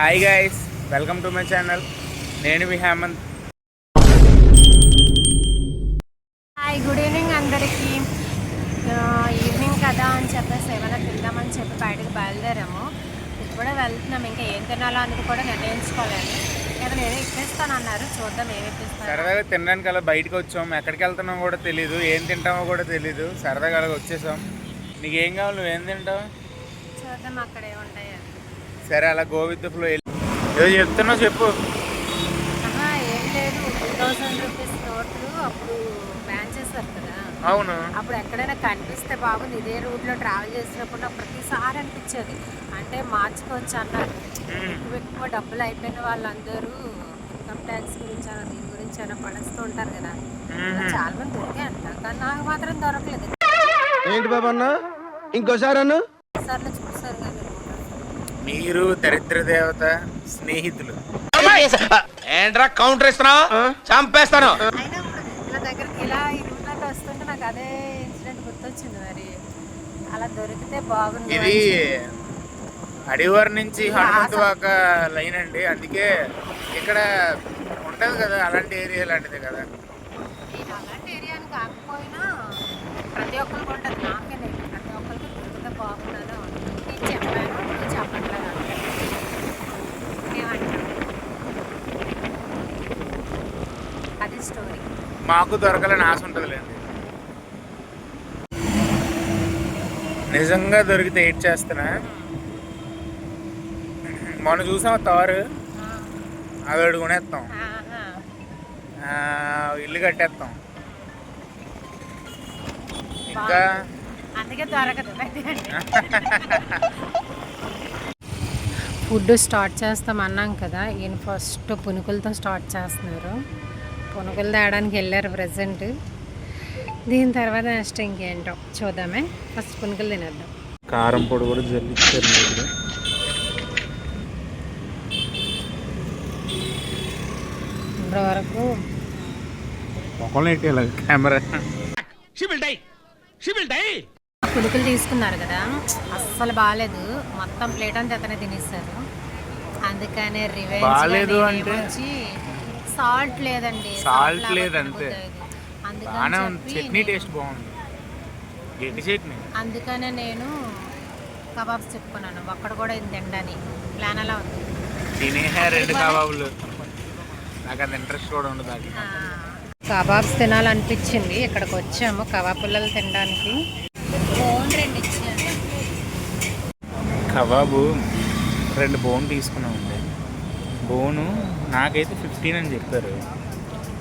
Hi guys, welcome to my channel. నేను మీ Hemant. Hi, good evening అందరికీ. Evening కదా అని చెప్పేసి ఏమైనా తిందామని చెప్పి బయటకు బయలుదేరాము. ఇప్పుడే వెళ్తున్నాము. ఇంకా ఏం తినాలో అనేది కూడా నిర్ణయించుకోలేదు. ఏదైనా ఏదో ఇప్పిస్తానన్నారు, చూద్దాం ఏమి ఇప్పిస్తాను. సరదాగా తినడానికి అలా బయటకు వచ్చాం. ఎక్కడికి వెళ్తున్నామో కూడా తెలీదు, ఏం తింటామో కూడా తెలీదు. సరదాగా అలా వచ్చేసాం. నీకు ఏం కావాలి, నువ్వేం తింటావు? చూద్దాం అక్కడ ఏముంటాయో. సరే, అలా గో విత్ ద ఫ్లో. ఏదో చెప్తున్నావు, చెప్పు. ఏం లేదు, 2000 రూపీస్ నోట్లు అప్పుడు బ్యాన్ చేశారు కదా. అవును. అప్పుడు ఎక్కడైనా కనిపిస్తే బాగుంది. ఇదే రూట్లో ట్రావెల్ చేసినప్పుడు నాకు ప్రతిసారి అనిపించేది, అంటే మార్చుకోవచ్చు అన్నారు. ఎక్కువ డబ్బులు అయిపోయిన వాళ్ళందరూ ఇన్కమ్ ట్యాక్స్ గురించి అయినా దీని గురించి అయినా పడేస్తూ ఉంటారు కదా. చాలా మంది దొరికాయి అంట, కానీ నాకు మాత్రం దొరకలేదు. ఏంటి బాబా అన్న, ఇంకోసారి అన్న సార్లు చూసారు కానీ మీరు దరిద్ర దేవత స్నేహితులు. ఏంట్రా కౌంటర్ ఇస్తున్నావు? చంపేస్తాను. అయినా ఇలా దగ్గరికి ఇలా ఈ రూట్లోకి వస్తుంటే నాకు అదే ఇన్సిడెంట్ గుర్తొచ్చింది. మరి అలా దొరికితే బాగుంది. ఇది అడివారి నుంచి హనుమంతవాక లైన్ అండి. అందుకే ఇక్కడ ఉంటుంది కదా, అలాంటి ఏరియా లాంటిది కదా. నేను అలాంటి ఏరియాని కాకపోయినా ప్రతి ఒక్కరికి ఉంటుంది. నాకే లేదు, ప్రతి ఒక్కరికి దొరికితే బాగుందని నేను చెప్పాను, నువ్వు చెప్పట్లేదు అంటే ఏమంటాను. అది స్టోరీ. మాకు దొరకాలని ఆశ ఉంటుందిలేండి. నిజంగా దొరికితే ఏడ్ చేస్తున్నా. మొన్న చూసాం తారు, అది అడుగునేస్తాం, ఇల్లు కట్టేస్తాం. ఇంకా అందుకే దొరకదు. ఫుడ్ స్టార్ట్ చేస్తాం అన్నాం కదా. ఈయన ఫస్ట్ పునుకులతో స్టార్ట్ చేస్తున్నారు. పునుకులు తేయడానికి వెళ్ళారు ప్రజెంట్. దీని తర్వాత నెక్స్ట్ ఇంకేంటో చూద్దామే. ఫస్ట్ పునుకులు తినేద్దాం. కారం పొడి కూడా జల్లిచ్చారు. ఇప్పటి వరకు కెమెరా పునుకులు తీసుకున్నారు కదా, అస్సలు బాగాలేదు. మొత్తం ప్లేట్ అంతా అతనే తినేస్తారు. అందుకనే బాగాలేదు రివెంజ్ వచ్చి సాల్ట్ లేదండి, సాల్ట్ లేదంతే. అందుకని చట్నీ టేస్ట్ బాగుంది, గట్టి చట్నీ. అందుకనే నేను కబాబ్స్ చెప్పుకున్నాను. ఒక్కడ కూడా ఇది తినడానికి ప్లాన్ అలా ఉంది. తినే 2 కబాబులు. నాకు అంత ఇంట్రెస్ట్ కూడా ఉండదు. కబాబ్స్ తినాలనిపించింది. ఇక్కడికి వచ్చాము కబాబ్ పుల్లలు తినడానికి. బోన్ 2 ఇచ్చాను. కబాబు 2 బోన్ తీసుకున్నామండి. బోను నాకైతే 15 అని చెప్పారు.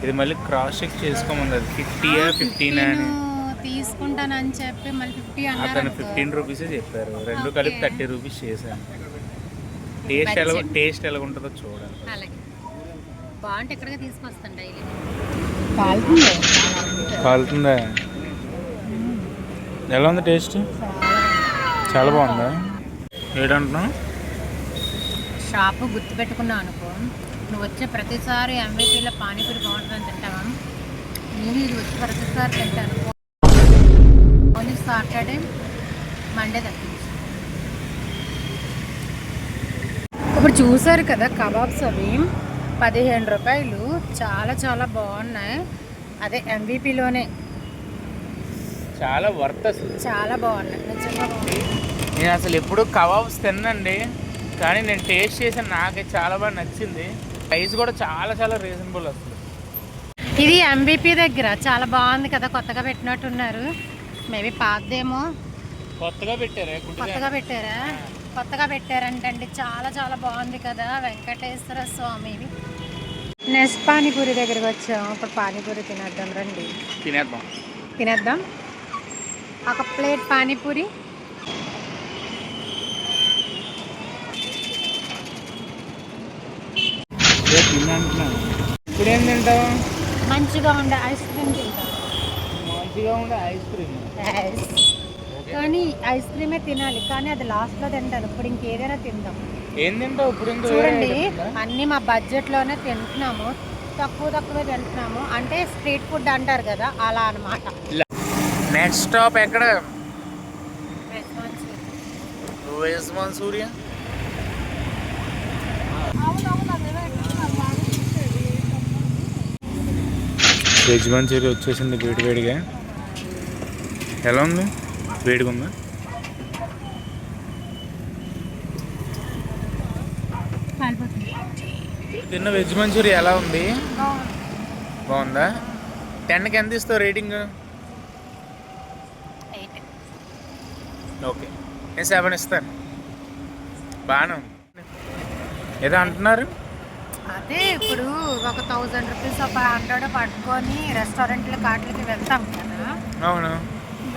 ఇది మళ్ళీ క్రాస్ చెక్ చేసుకోమంది. అది 50 15 అని తీసుకుంటానని చెప్పి మళ్ళీ 50 అన్నారు. అతను 15 రూపీసే చెప్పారు. 2 కలిపి 30 రూపీస్ చేశాను. టేస్ట్ ఎలా ఉంటుందో చూడాలి. అలాగే బాగుంటే ఇక్కడికి తీసుకొస్తాను డైలీ. కాలుతుందా? ఎలా ఉంది టేస్ట్? చాలా బాగుందా? ఏడంటున్నావు? షాపు గుర్తు పెట్టుకున్నావు అనుకో, నువ్వు వచ్చే ప్రతిసారి ఎంవీపీలో పానీపూరి బాగుంటుందని తింటావా? నేను ఇది వచ్చి ప్రతిసారి తింటాను. ఓన్లీ సాటర్డే మండే తప్పించి. ఇప్పుడు చూసారు కదా కబాబ్స్, అవి 15 రూపాయలు. చాలా చాలా బాగున్నాయి. అదే ఎంవీపీలోనే చాలా వర్త్ అసలు. చాలా బాగున్నాయి, నిజంగా బాగున్నాయి. నేను అసలు ఎప్పుడు కబాబ్స్ తిన్నానండి, కానీ నేను టేస్ట్ చేసాను. నాకైతే చాలా బాగా నచ్చింది. ప్రైస్ కూడా చాలా చాలా రీజనబుల్ అసలు. ఇది ఎంవీపీ దగ్గర చాలా బాగుంది కదా, కొత్తగా పెట్టినట్టున్నారు. మేబీ పాతదేమో. కొత్తగా పెట్టారా? కొత్తగా పెట్టారంటండి. చాలా చాలా బాగుంది కదా, వెంకటేశ్వర స్వామిది. నెక్స్ట్ పానీపూరి దగ్గరికి వచ్చాము. ఇప్పుడు పానీపూరి తినేద్దాం రండి. తినేద్దాం ఒక ప్లేట్ పానీపూరి. ఇప్పుడు ఏం తింటావు? మంచిగా ఉండే ఐస్ క్రీమ్ తింటాం. మంచిగా ఉండే ఐస్ క్రీమ్. కానీ ఐస్ క్రీమే తినాలి, కానీ అది లాస్ట్లో తింటాను. ఇప్పుడు ఇంకేదైనా తిందాం. ఏం తింటావు ఇప్పుడు? చూడండి, అన్నీ మా బడ్జెట్లోనే తింటున్నాము. తక్కువే తింటున్నాము. అంటే స్ట్రీట్ ఫుడ్ అంటారు కదా, అలా అనమాట. నెక్స్ట్ స్టాప్ ఎక్కడ? Veg Manchuria. వెజ్ మంచూరియా వచ్చేసింది వేడి వేడిగా. ఎలా ఉంది? వేడిగా ఉందా? తిన్న వెజ్ మంచూరియా ఎలా ఉంది? బాగుందా? 10కి ఎంత ఇస్తావు రేటింగ్? 8. ఓకే, నేను 7 ఇస్తాను. బాగానే ఉంది. ఏదో అంటున్నారు? అదే ఇప్పుడు ఒక 1000 రూపీస్ ఒక 100 పట్టుకొని రెస్టారెంట్ల కాట్లకి వెళ్తాం కదా. అవును,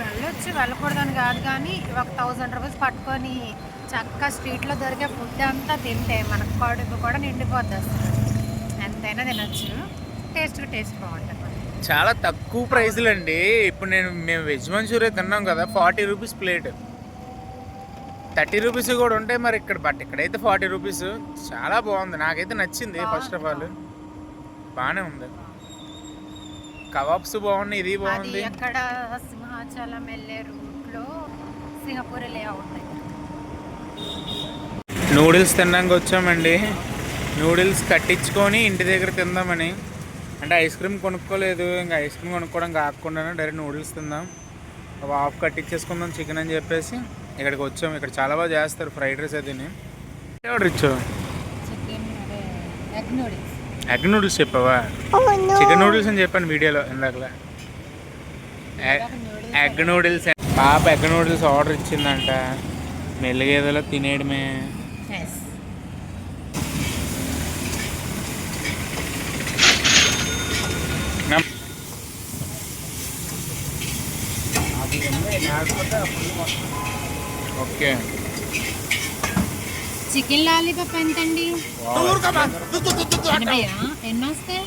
వెళ్ళొచ్చు, వెళ్ళకూడదని కాదు, కానీ ఒక 1000 రూపీస్ పట్టుకొని చక్కగా స్ట్రీట్లో దొరికే ఫుడ్ అంతా తింటే మనకు కడుపు కూడా నిండిపోద్ది. అసలు ఎంతైనా తినచ్చు. టేస్ట్ బాగుంటుంది. చాలా తక్కువ ప్రైజులు అండి. ఇప్పుడు మేము వెజ్ మంచూరియా తిన్నాం కదా, 40 రూపీస్ ప్లేట్. 30 రూపీస్ కూడా ఉంటాయి మరి ఇక్కడ, బట్ ఇక్కడైతే 40 రూపీస్. చాలా బాగుంది, నాకైతే నచ్చింది. ఫస్ట్ ఆఫ్ ఆల్ బాగానే ఉంది. కబాబ్స్ బాగున్నాయి, ఇది బాగుంది. అక్కడ సింహాచలం వెళ్ళే రూట్లో సింగపూర్ లేఅవుట్ దగ్గర నూడిల్స్ తిన్నాక వచ్చామండి. నూడిల్స్ కట్టించుకొని ఇంటి దగ్గర తిందామని. అంటే ఐస్ క్రీమ్ కొనుక్కోలేదు, ఇంకా ఐస్ క్రీమ్ కొనుక్కోవడం కాకుండా డైరెక్ట్ నూడిల్స్ తిందాం, ఒక హాఫ్ కట్టించేసుకుందాం చికెన్ అని చెప్పేసి ఇక్కడికి వచ్చాం. ఇక్కడ చాలా బాగా చేస్తారు ఫ్రైడ్ రైస్. అదిని ఆర్డర్ ఇచ్చావు? Chicken egg noodles. Egg noodles చెప్పావా? చికెన్ నూడిల్స్ అని చెప్పాను వీడియోలో ఇందాకలా. Egg noodles. పాప ఎగ్ నూడిల్స్ ఆర్డర్ ఇచ్చిందంట. మెల్లిగేదలో తినేయడమే. ఓకే, చికెన్ లాలీపాప్ ఎంతండి? ఎన్ని వస్తాయి?